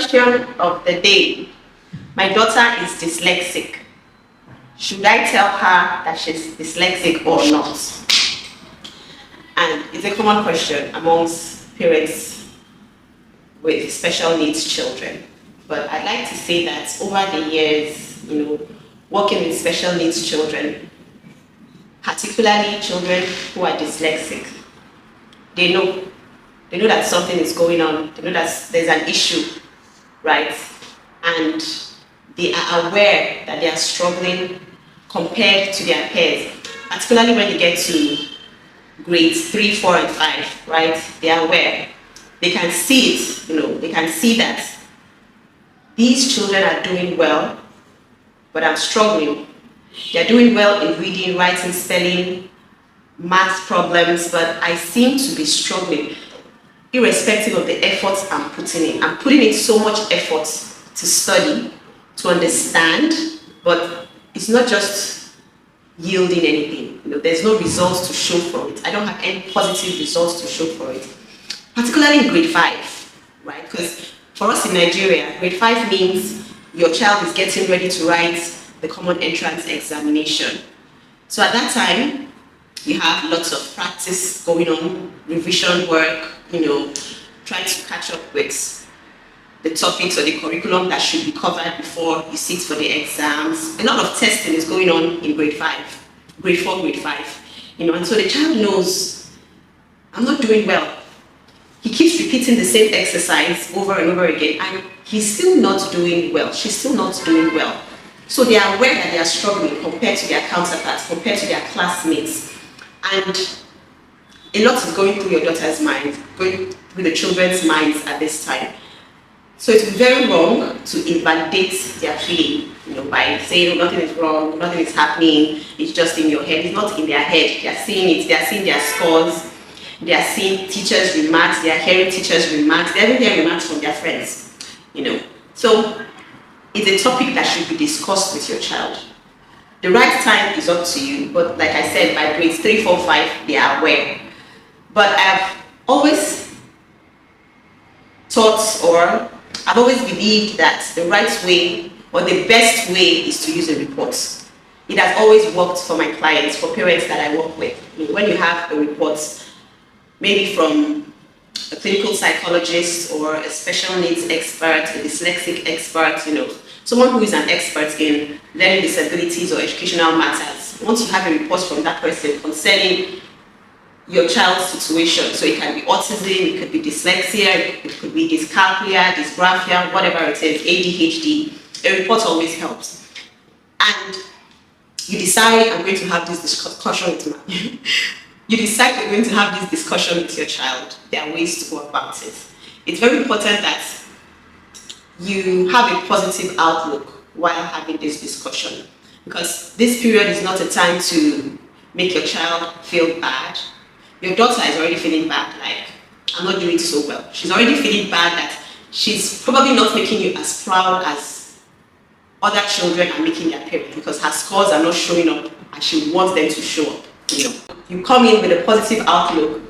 question of the day. My daughter is dyslexic. Should I tell her that she's dyslexic or not? And it's a common question amongst parents with special needs children. But I'd like to say that over the years, working with special needs children, particularly children who are dyslexic, they know that something is going on. They know that there's an issue, right? And they are aware that they are struggling compared to their peers, particularly when you get to grades 3, 4, and 5, right? They are aware. They can see it, they can see that these children are doing well, but I'm struggling. They're doing well in reading, writing, spelling, math problems, but I seem to be struggling, irrespective of the efforts I'm putting in. I'm putting in so much effort to study, to understand, but it's not just yielding anything. There's no results to show for it. I don't have any positive results to show for it, particularly in grade 5, right? Because for us in Nigeria, grade 5 means your child is getting ready to write the common entrance examination. So at that time, you have lots of practice going on, revision work, trying to catch up with the topics or the curriculum that should be covered before you sit for the exams. A lot of testing is going on in grade 5, grade 4, grade 5, and so the child knows, I'm not doing well. He keeps repeating the same exercise over and over again, and he's still not doing well. She's still not doing well. So they are aware that they are struggling compared to their counterparts, compared to their classmates. And a lot is going through your daughter's mind, going through the children's minds at this time. So it's very wrong to invalidate their feeling, by saying, oh, nothing is wrong, nothing is happening, it's just in your head. It's not in their head. They are seeing it, they are seeing their scores, they are seeing teachers' remarks, they are hearing teachers' remarks, they are even hearing remarks from their friends, So it's a topic that should be discussed with your child. The right time is up to you, but like I said, by grades 3, 4, 5, they are aware. But I've always thought, or I've always believed that the right way or the best way is to use a report. It has always worked for my clients, for parents that I work with. When you have a report, maybe from a clinical psychologist or a special needs expert, a dyslexic expert, someone who is an expert in learning disabilities or educational matters. Once you have a report from that person concerning your child's situation, so it can be autism, it could be dyslexia, it could be dyscalculia, dysgraphia, whatever it is, ADHD, a report always helps. And you decide, I'm going to have this discussion with you decide you're going to have this discussion with your child. There are ways to go about it. It's very important that you have a positive outlook while having this discussion, because this period is not a time to make your child feel bad. Your daughter is already feeling bad, like, I'm not doing so well. She's already feeling bad that she's probably not making you as proud as other children are making their parents, because her scores are not showing up and she wants them to show up. You come in with a positive outlook,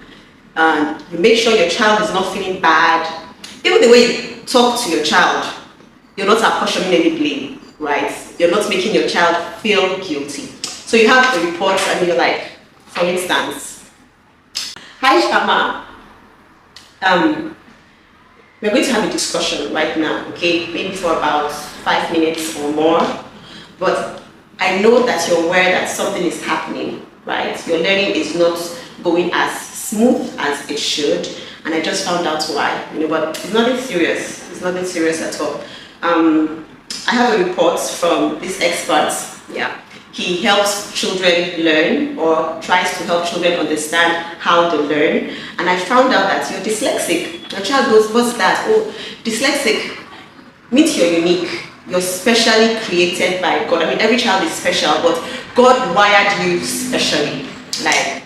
and you make sure your child is not feeling bad. Even the way you talk to your child, you're not apportioning any blame, right? You're not making your child feel guilty. So you have the report and you're like, for instance, hi Shama, we're going to have a discussion right now, okay? Maybe for about 5 minutes or more, but I know that you're aware that something is happening, right? Your learning is not going as smooth as it should, and I just found out why, but it's nothing serious. It's nothing serious at all. I have a report from this expert. Yeah, he helps children learn, or tries to help children understand how to learn, and I found out that you're dyslexic. My child goes, what's that? Oh, dyslexic means you're unique. You're specially created by God. I mean, every child is special, but God wired you specially. Like,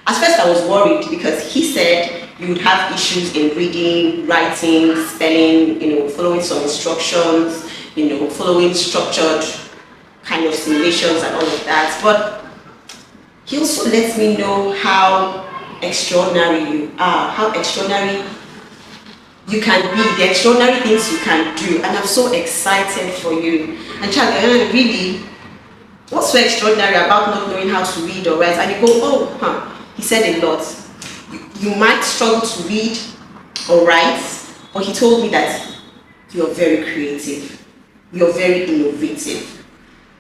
At first I was worried, because he said you would have issues in reading, writing, spelling, following some instructions, following structured kind of simulations and all of that. But he also lets me know how extraordinary you are, how extraordinary you can be, the extraordinary things you can do, and I'm so excited for you. And Charlie, really, what's so extraordinary about not knowing how to read or write? And you go, oh, he said a lot. You might struggle to read or write, but he told me that you're very creative, you're very innovative,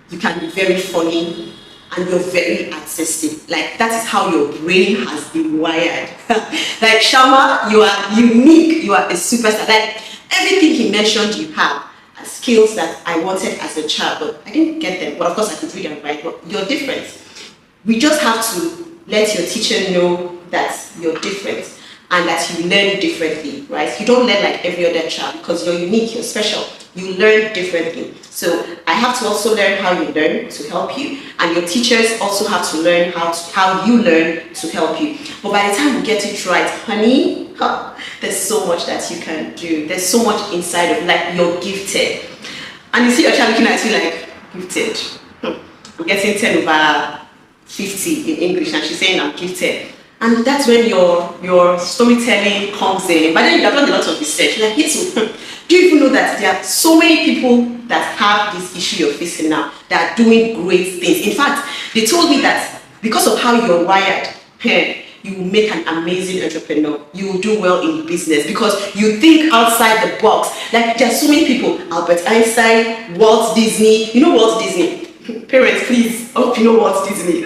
you can be very funny, and you're very artistic. Like, that is how your brain has been wired. Like, Shama, you are unique, you are a superstar. Like, everything he mentioned you have are skills that I wanted as a child, but I didn't get them. Well, of course I could read and write, but you're different. We just have to let your teacher know that you're different and that you learn differently, right? You don't learn like every other child because you're unique, you're special. You learn differently. So I have to also learn how you learn to help you, and your teachers also have to learn how you learn to help you. But by the time you get it right, honey, there's so much that you can do. There's so much inside of, like, you're gifted. And you see your child looking at you like, gifted. I'm getting 10 over 50 in English, and she's saying I'm gifted. And that's when your storytelling comes in. But then you have done a lot of research. Like, yes, do you even know that there are so many people that have this issue you're facing now that are doing great things? In fact, they told me that because of how you're wired, you will make an amazing entrepreneur. You will do well in business because you think outside the box. Like, there are so many people, Albert Einstein, Walt Disney. You know Walt Disney? Parents, please, I hope you know Walt Disney.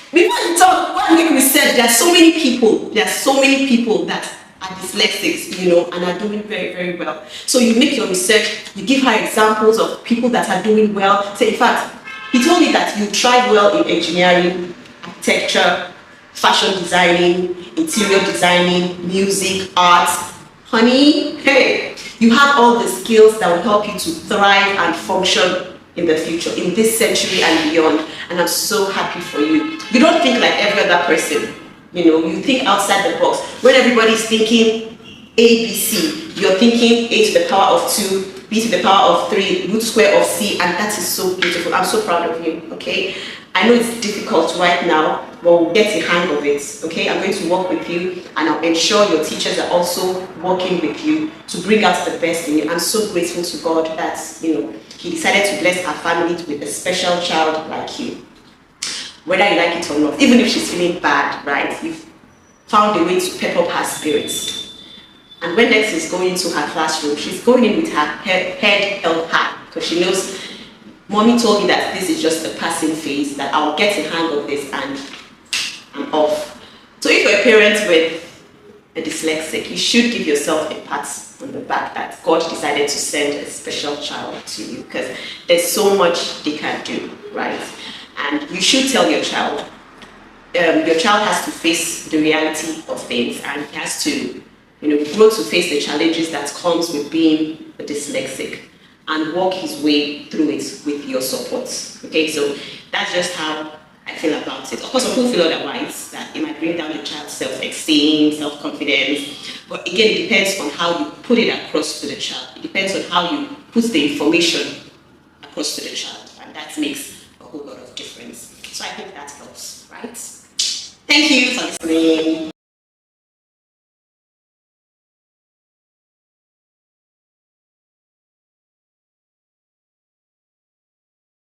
Before you talk, what make research, there are so many people that are dyslexics, and are doing very, very well. So you make your research, you give her examples of people that are doing well. So in fact, he told me that you thrive well in engineering, architecture, fashion designing, interior designing, music, art. Honey, hey, you have all the skills that will help you to thrive and function in the future, in this century and beyond. And I'm so happy for you. You don't think like every other person. You think outside the box. When everybody's thinking A, B, C, you're thinking A to the power of 2, B to the power of 3, root square of C, and that is so beautiful. I'm so proud of you, okay? I know it's difficult right now, but we'll get the hang of it, okay? I'm going to work with you, and I'll ensure your teachers are also working with you to bring out the best in you. I'm so grateful to God that, He decided to bless our family with a special child like you. Whether you like it or not, even if she's feeling bad, right? You've found a way to pep up her spirits. And when next is going into her classroom, she's going in with her head held high because she knows, Mommy told me that this is just a passing phase, that I'll get a hang of this and I'm off. So if you're a parent with a dyslexic, you should give yourself a pat on the back that God decided to send a special child to you because there's so much they can do, right? And you should tell your child. Your child has to face the reality of things, and he has to, grow to face the challenges that comes with being a dyslexic and walk his way through it with your support. Okay, so that's just how I feel about it. Of course, some people feel otherwise, that it might bring down the child's self-esteem, self-confidence. But again, it depends on how you put it across to the child. It depends on how you put the information across to the child. And that makes a whole lot of difference. So I think that helps, right? Thank you for listening.